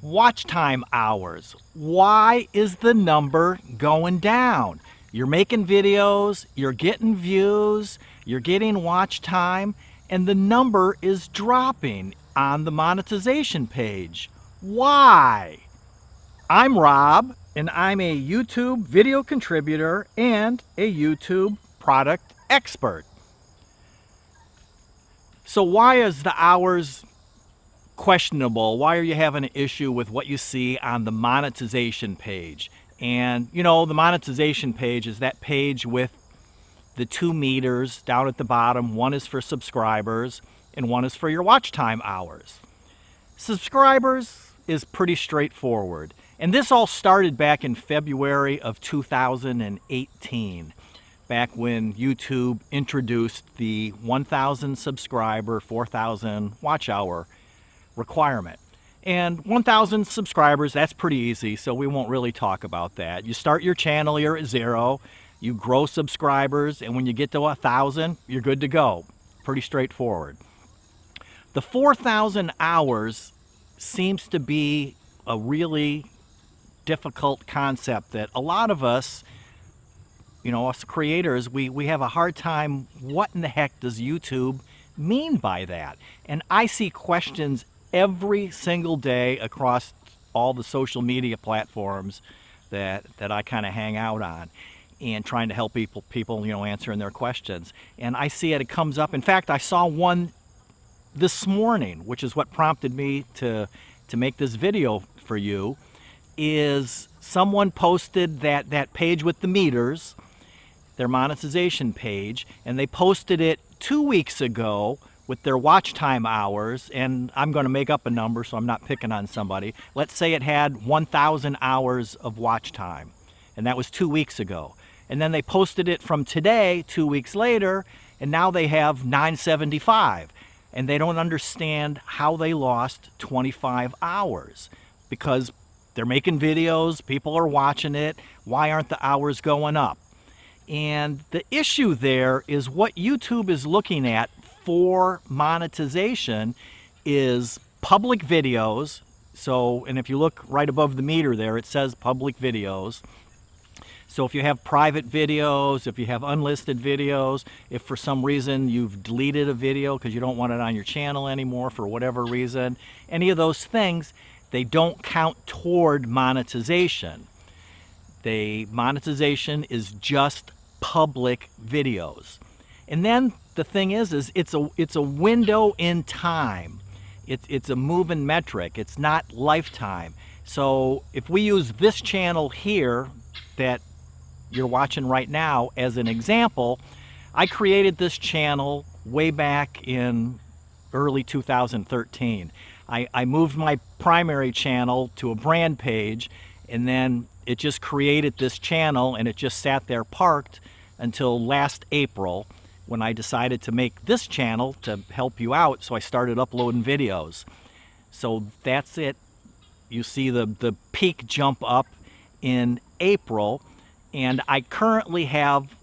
Watch time hours. Why is the number going down? You're making videos, you're getting views, you're getting watch time, and the number is dropping on the monetization page. Why? I'm Rob, and I'm a YouTube video contributor and a YouTube product expert. So why is the hours questionable? Why are you having an issue with what you see on the monetization page? And you know, the monetization page is that page with the 2 meters down at the bottom. One is for subscribers and one is for your watch time hours. Subscribers is pretty straightforward. And this all started back in February of 2018, back when YouTube introduced the 1,000 subscriber, 4,000 watch hour requirement. And 1,000 subscribers, that's pretty easy, so we won't really talk about that. You start your channel, you're at 0, you grow subscribers, and when you get to 1,000, you're good to go. Pretty straightforward. The 4,000 hours seems to be a really difficult concept that a lot of us, you know, us creators, we have a hard time. What in the heck does YouTube mean by that? And I see questions every single day across all the social media platforms that I kind of hang out on, and trying to help people, you know, answering their questions. And I see it comes up. In fact, I saw one this morning, which is what prompted me to make this video for you. Is someone posted that page with the meters, their monetization page, and they posted it 2 weeks ago with their watch time hours, and I'm going to make up a number so I'm not picking on somebody. Let's say it had 1,000 hours of watch time, and that was 2 weeks ago. And then they posted it from today, 2 weeks later, and now they have 975. And they don't understand how they lost 25 hours because they're making videos, people are watching it. Why aren't the hours going up? And the issue there is what YouTube is looking at for monetization is public videos. So, and if you look right above the meter there, it says public videos. So if you have private videos, if you have unlisted videos, if for some reason you've deleted a video because you don't want it on your channel anymore for whatever reason, any of those things, they don't count toward monetization. Monetization is just public videos. And then the thing is it's a window in time. It's a moving metric. It's not lifetime. So if we use this channel here that you're watching right now as an example, I created this channel way back in early 2013. I moved my primary channel to a brand page, and then it just created this channel, and it just sat there parked until last April when I decided to make this channel to help you out. So I started uploading videos. So that's it. You see the peak jump up in April, and I currently have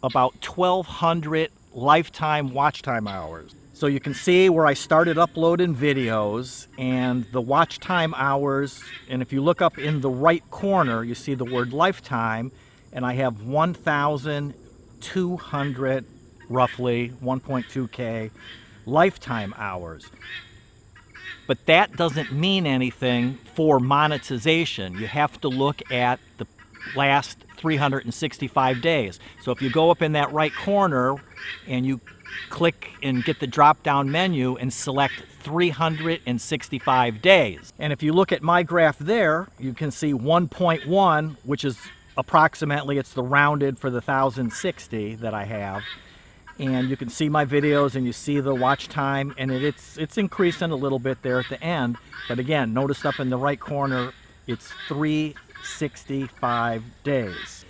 about 1,200 lifetime watch time hours. So you can see where I started uploading videos and the watch time hours, and if you look up in the right corner, you see the word lifetime, and I have 1,200, roughly 1.2K lifetime hours. But that doesn't mean anything for monetization. You have to look at the last 365 days. So if you go up in that right corner and you click and get the drop-down menu and select 365 days. And if you look at my graph there, you can see 1.1, which is approximately, it's the rounded for the 1,060 that I have. And you can see my videos and you see the watch time, and it's increasing a little bit there at the end. But again, notice up in the right corner, it's 365 days.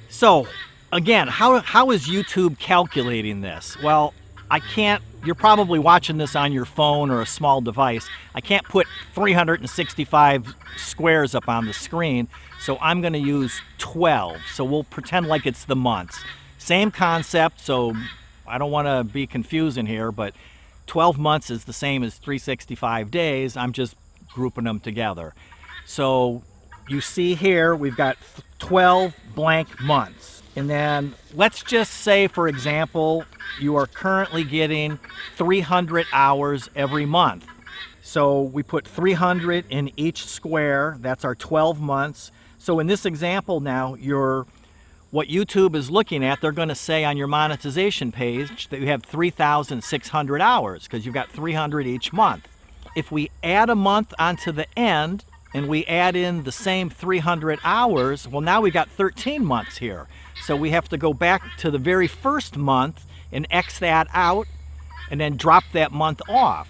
So again, how is YouTube calculating this? Well, I can't, you're probably watching this on your phone or a small device. I can't put 365 squares up on the screen, so I'm going to use 12. So we'll pretend like it's the months. Same concept, so I don't want to be confusing here, but 12 months is the same as 365 days. I'm just grouping them together. So you see here we've got 12 blank months. And then let's just say, for example, you are currently getting 300 hours every month. So we put 300 in each square. That's our 12 months. So in this example now, what YouTube is looking at, they're going to say on your monetization page that you have 3,600 hours because you've got 300 each month. If we add a month onto the end and we add in the same 300 hours, well, now we got 13 months here. So we have to go back to the very first month and X that out and then drop that month off.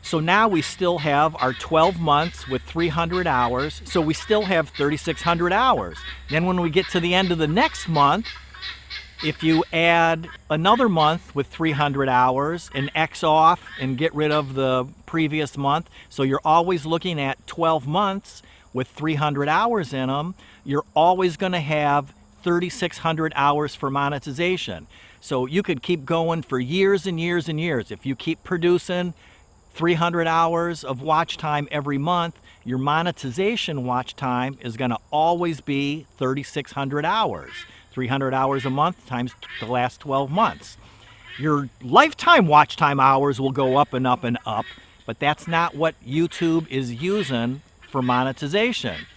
So now we still have our 12 months with 300 hours, so we still have 3,600 hours. Then when we get to the end of the next month, if you add another month with 300 hours and X off and get rid of the previous month, so you're always looking at 12 months with 300 hours in them, you're always going to have 3,600 hours for monetization. So you could keep going for years and years and years. If you keep producing 300 hours of watch time every month, your monetization watch time is going to always be 3,600 hours. 300 hours a month times the last 12 months. Your lifetime watch time hours will go up and up and up, but that's not what YouTube is using for monetization.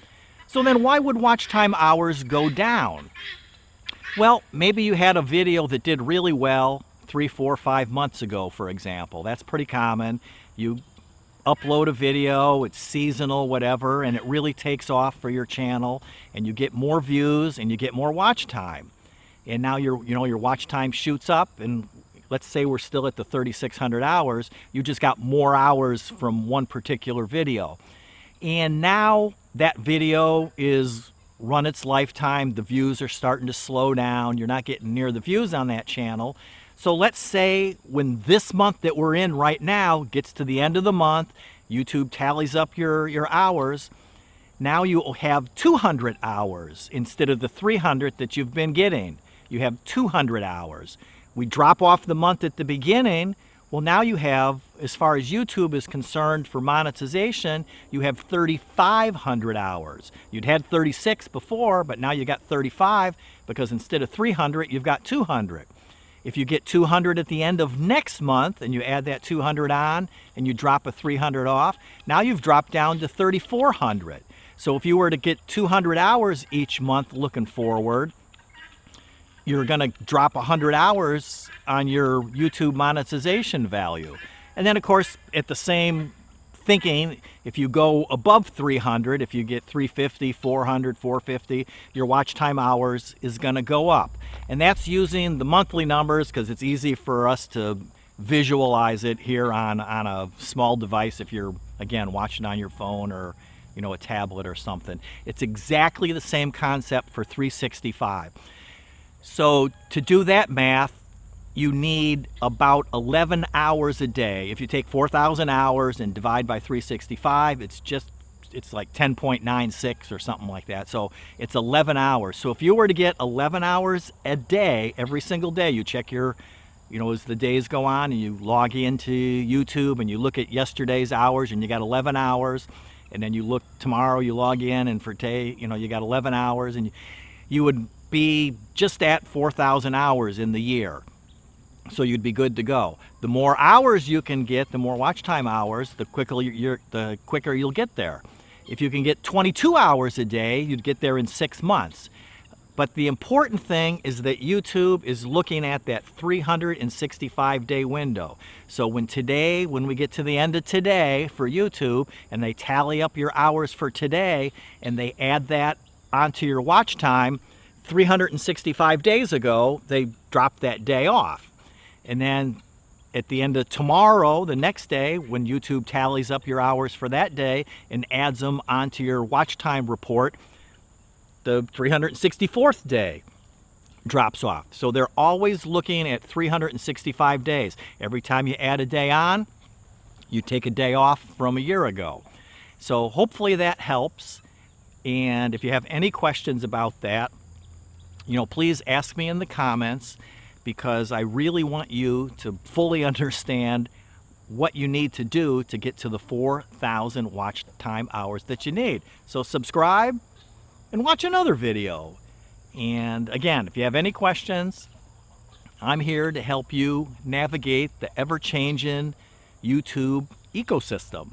So then why would watch time hours go down? Well, maybe you had a video that did really well 3, 4, 5 months ago, for example. That's pretty common. You upload a video, it's seasonal, whatever, and it really takes off for your channel, and you get more views and you get more watch time. And now your watch time shoots up, and let's say we're still at the 3,600 hours, you just got more hours from one particular video. And now that video is run its lifetime, the views are starting to slow down, you're not getting near the views on that channel. So let's say when this month that we're in right now gets to the end of the month, YouTube tallies up your hours, now you have 200 hours instead of the 300 that you've been getting. You have 200 hours. We drop off the month at the beginning, well, now you have, as far as YouTube is concerned for monetization, you have 3,500 hours. You'd had 36 before, but now you got 35 because instead of 300, you've got 200. If you get 200 at the end of next month and you add that 200 on and you drop a 300 off, now you've dropped down to 3,400. So if you were to get 200 hours each month looking forward, you're going to drop 100 hours on your YouTube monetization value. And then, of course, at the same thinking, if you go above 300, if you get 350, 400, 450, your watch time hours is going to go up. And that's using the monthly numbers because it's easy for us to visualize it here on a small device if you're, again, watching on your phone or a tablet or something. It's exactly the same concept for 365. So to do that math, you need about 11 hours a day. If you take 4,000 hours and divide by 365, it's like 10.96 or something like that. So it's 11 hours. So if you were to get 11 hours a day, every single day, you check your, as the days go on and you log into YouTube and you look at yesterday's hours and you got 11 hours, and then you look tomorrow, you log in and for today, you got 11 hours, and you would be just at 4,000 hours in the year. So you'd be good to go. The more hours you can get, the more watch time hours, the quicker you'll get there. If you can get 22 hours a day, you'd get there in 6 months. But the important thing is that YouTube is looking at that 365-day window. So when we get to the end of today for YouTube, and they tally up your hours for today, and they add that onto your watch time, 365 days ago, they dropped that day off. And then at the end of tomorrow, the next day, when YouTube tallies up your hours for that day and adds them onto your watch time report, the 364th day drops off. So they're always looking at 365 days. Every time you add a day on, you take a day off from a year ago. So hopefully that helps. And if you have any questions about that, please ask me in the comments, because I really want you to fully understand what you need to do to get to the 4,000 watch time hours that you need. So subscribe and watch another video. And again, if you have any questions, I'm here to help you navigate the ever-changing YouTube ecosystem.